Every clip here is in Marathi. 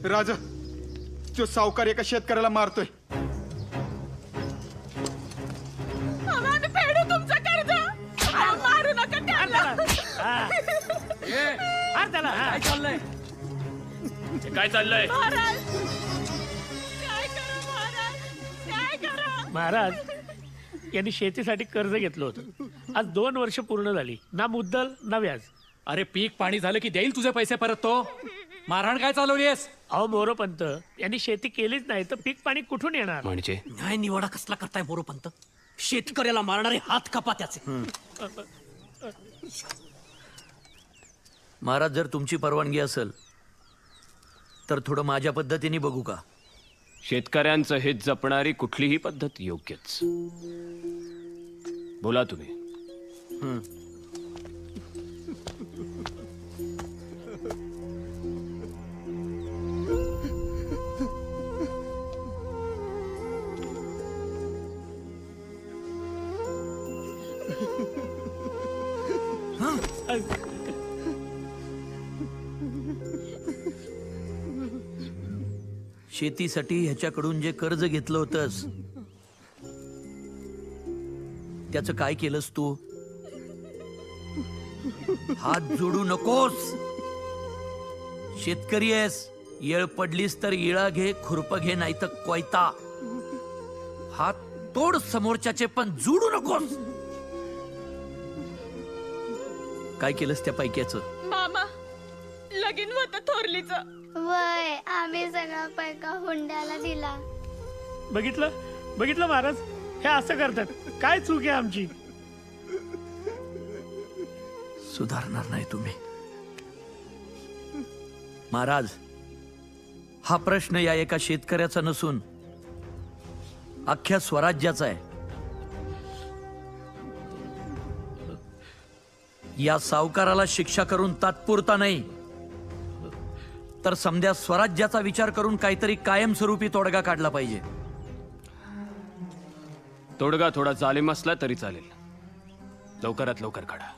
राजा, जो सावकार एका शेतकऱ्याला मारतोय. आम्हाला फेडू तुमचं कर्ज. मारू नका त्याला. काय चाललंय? काय चाललंय? महाराज काय करा महाराज, काय करा. महाराज यांनी शेतीसाठी कर्ज घेतलं होतं. आज 2 वर्ष पूर्ण झाली, ना मुद्दल ना व्याज. अरे पीक पाणी झालं की देईल तुझे पैसे परत तो. मारहाण काय चालवलीस? अहो मोरोपंत, यांनी शेती केलीच नाही तर पीक पाणी कुठून येणार? म्हणजे न्याय निवाडा कसला करताय मोरोपंत? शेतकऱ्याला मारणारे हात कापा त्याचे. महाराज, जर तुमची परवानगी असेल तर थोडं माझ्या पद्धतीने बघू का? शेतकऱ्यांचं हित जपणारी कुठलीही पद्धत योग्यच. बोला तुम्ही. शेतीसाठी ह्याच्याकडून जे कर्ज घेतलं होतंस त्याचं काय केलंस तू? हात जोडू नकोस. शेतकरी आहेस, येळ पडलीस तर इळा घे, खुरप घे, नाही तर कोयता. हात तोड समोरच्याचे, पण जोडू नकोस. काय केलंस त्या पैक्याचं? मामा लगीन होतं थोरलीचं. वय आम्ही सगळा पैका हुंड्याला दिला. बघितलं महाराज, हे असं करतात. काय चूक आहे आमची? सुधारणार नाही तुम्ही. महाराज, हा प्रश्न या एका शेतकऱ्याचा नसून अख्ख्या स्वराज्याचा आहे. या सावकाराला शिक्षा करून तात्पुरता नाही तर समध्या स्वराज्याचा विचार करून काहीतरी कायमस्वरूपी तोडगा काढला पाहिजे. तोडगा थोडा जालिम असला तरी चालेल. लवकरात लवकर काढा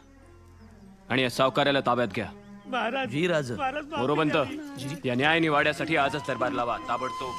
आणि या सावकाराला ताब्यात घ्या. महाराज जी राज. महाराज, माफी मोरोपंत, द्या. या न्याय निवाड्यासाठी आजच दरबार लावा ताबडतोब.